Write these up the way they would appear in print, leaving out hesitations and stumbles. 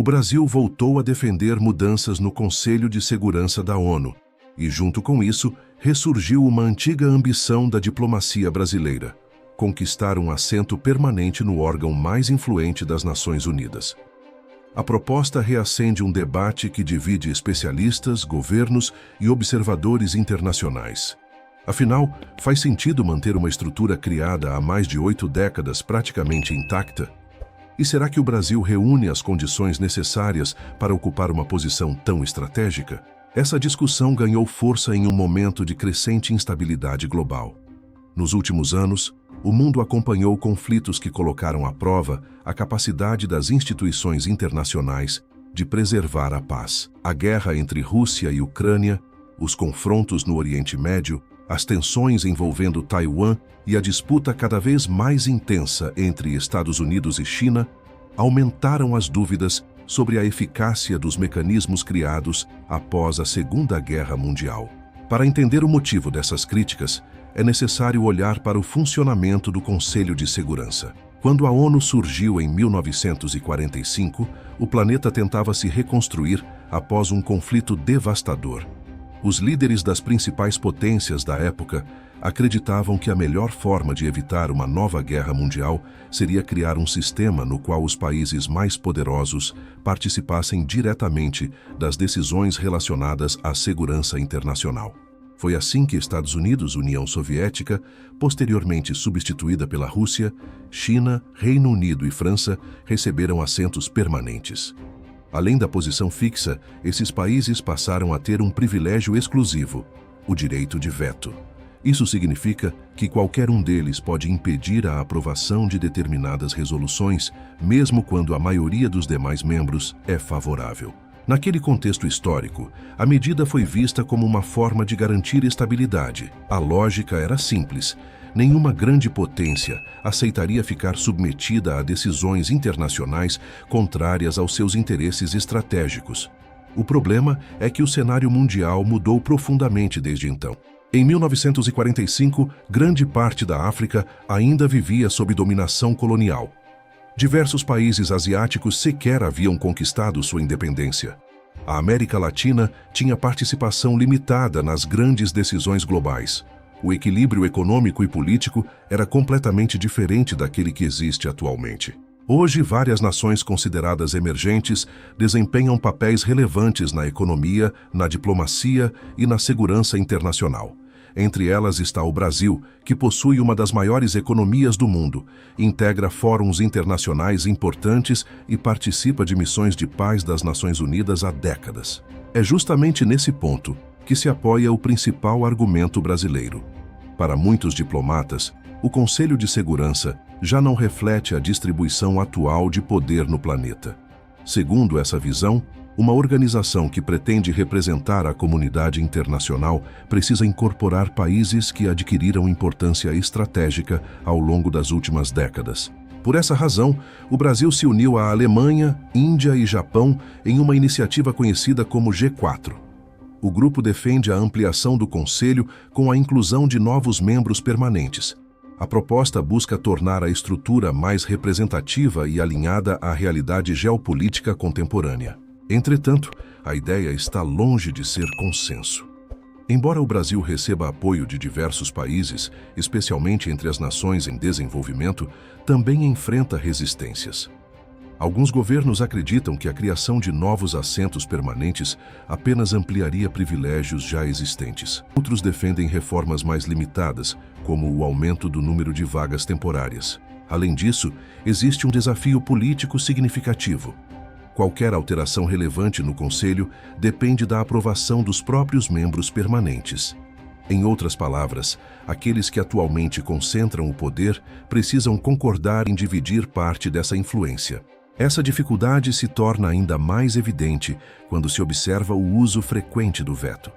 o Brasil voltou a defender mudanças no Conselho de Segurança da ONU e, junto com isso, ressurgiu uma antiga ambição da diplomacia brasileira: conquistar um assento permanente no órgão mais influente das Nações Unidas. A proposta reacende um debate que divide especialistas, governos e observadores internacionais. Afinal, faz sentido manter uma estrutura criada há mais de 8 décadas praticamente intacta? E será que o Brasil reúne as condições necessárias para ocupar uma posição tão estratégica? Essa discussão ganhou força em um momento de crescente instabilidade global. Nos últimos anos, o mundo acompanhou conflitos que colocaram à prova a capacidade das instituições internacionais de preservar a paz. A guerra entre Rússia e Ucrânia, os confrontos no Oriente Médio, as tensões envolvendo Taiwan e a disputa cada vez mais intensa entre Estados Unidos e China aumentaram as dúvidas sobre a eficácia dos mecanismos criados após a Segunda Guerra Mundial. Para entender o motivo dessas críticas, é necessário olhar para o funcionamento do Conselho de Segurança. Quando a ONU surgiu em 1945, o planeta tentava se reconstruir após um conflito devastador. Os líderes das principais potências da época acreditavam que a melhor forma de evitar uma nova guerra mundial seria criar um sistema no qual os países mais poderosos participassem diretamente das decisões relacionadas à segurança internacional. Foi assim que Estados Unidos, União Soviética, posteriormente substituída pela Rússia, China, Reino Unido e França, receberam assentos permanentes. Além da posição fixa, esses países passaram a ter um privilégio exclusivo: o direito de veto. Isso significa que qualquer um deles pode impedir a aprovação de determinadas resoluções, mesmo quando a maioria dos demais membros é favorável. Naquele contexto histórico, a medida foi vista como uma forma de garantir estabilidade. A lógica era simples: nenhuma grande potência aceitaria ficar submetida a decisões internacionais contrárias aos seus interesses estratégicos. O problema é que o cenário mundial mudou profundamente desde então. Em 1945, grande parte da África ainda vivia sob dominação colonial. Diversos países asiáticos sequer haviam conquistado sua independência. A América Latina tinha participação limitada nas grandes decisões globais. O equilíbrio econômico e político era completamente diferente daquele que existe atualmente. Hoje, várias nações consideradas emergentes desempenham papéis relevantes na economia, na diplomacia e na segurança internacional. Entre elas está o Brasil, que possui uma das maiores economias do mundo, integra fóruns internacionais importantes e participa de missões de paz das Nações Unidas há décadas. É justamente nesse ponto que se apoia o principal argumento brasileiro. Para muitos diplomatas, o Conselho de Segurança já não reflete a distribuição atual de poder no planeta. Segundo essa visão, uma organização que pretende representar a comunidade internacional precisa incorporar países que adquiriram importância estratégica ao longo das últimas décadas. Por essa razão, o Brasil se uniu à Alemanha, Índia e Japão em uma iniciativa conhecida como G4. O grupo defende a ampliação do Conselho com a inclusão de novos membros permanentes. A proposta busca tornar a estrutura mais representativa e alinhada à realidade geopolítica contemporânea. Entretanto, a ideia está longe de ser consenso. Embora o Brasil receba apoio de diversos países, especialmente entre as nações em desenvolvimento, também enfrenta resistências. Alguns governos acreditam que a criação de novos assentos permanentes apenas ampliaria privilégios já existentes. Outros defendem reformas mais limitadas, como o aumento do número de vagas temporárias. Além disso, existe um desafio político significativo. Qualquer alteração relevante no Conselho depende da aprovação dos próprios membros permanentes. Em outras palavras, aqueles que atualmente concentram o poder precisam concordar em dividir parte dessa influência. Essa dificuldade se torna ainda mais evidente quando se observa o uso frequente do veto.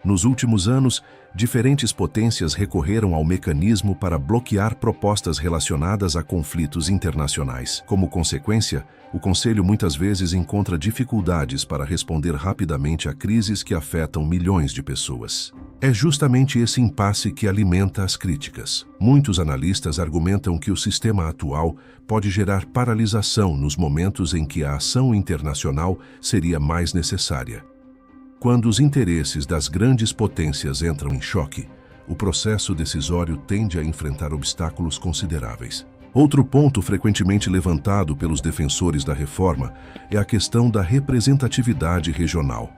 Nos últimos anos, diferentes potências recorreram ao mecanismo para bloquear propostas relacionadas a conflitos internacionais. Como consequência, o Conselho muitas vezes encontra dificuldades para responder rapidamente a crises que afetam milhões de pessoas. É justamente esse impasse que alimenta as críticas. Muitos analistas argumentam que o sistema atual pode gerar paralisação nos momentos em que a ação internacional seria mais necessária. Quando os interesses das grandes potências entram em choque, o processo decisório tende a enfrentar obstáculos consideráveis. Outro ponto frequentemente levantado pelos defensores da reforma é a questão da representatividade regional.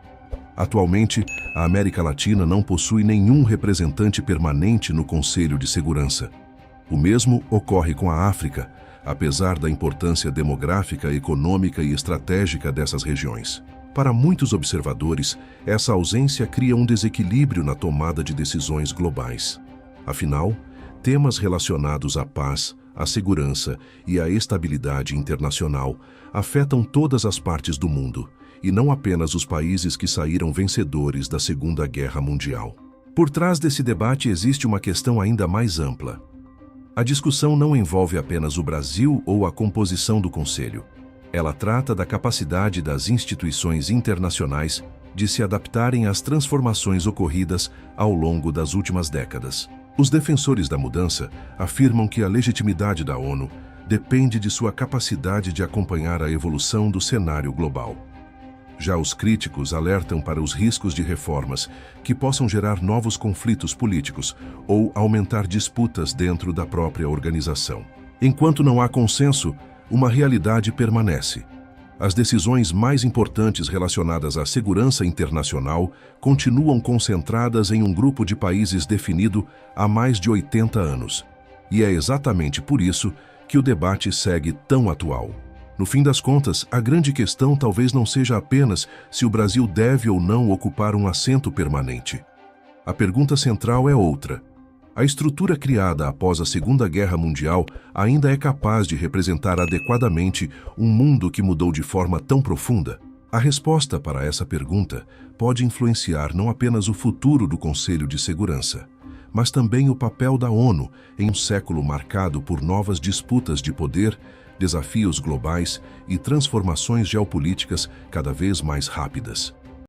Atualmente, a América Latina não possui nenhum representante permanente no Conselho de Segurança. O mesmo ocorre com a África, apesar da importância demográfica, econômica e estratégica dessas regiões. Para muitos observadores, essa ausência cria um desequilíbrio na tomada de decisões globais. Afinal, temas relacionados à paz, à segurança e à estabilidade internacional afetam todas as partes do mundo, e não apenas os países que saíram vencedores da Segunda Guerra Mundial. Por trás desse debate existe uma questão ainda mais ampla. A discussão não envolve apenas o Brasil ou a composição do Conselho. Ela trata da capacidade das instituições internacionais de se adaptarem às transformações ocorridas ao longo das últimas décadas. Os defensores da mudança afirmam que a legitimidade da ONU depende de sua capacidade de acompanhar a evolução do cenário global. Já os críticos alertam para os riscos de reformas que possam gerar novos conflitos políticos ou aumentar disputas dentro da própria organização. Enquanto não há consenso, uma realidade permanece. As decisões mais importantes relacionadas à segurança internacional continuam concentradas em um grupo de países definido há mais de 80 anos. E é exatamente por isso que o debate segue tão atual. No fim das contas, a grande questão talvez não seja apenas se o Brasil deve ou não ocupar um assento permanente. A pergunta central é outra. A estrutura criada após a Segunda Guerra Mundial ainda é capaz de representar adequadamente um mundo que mudou de forma tão profunda? A resposta para essa pergunta pode influenciar não apenas o futuro do Conselho de Segurança, mas também o papel da ONU em um século marcado por novas disputas de poder, desafios globais e transformações geopolíticas cada vez mais rápidas.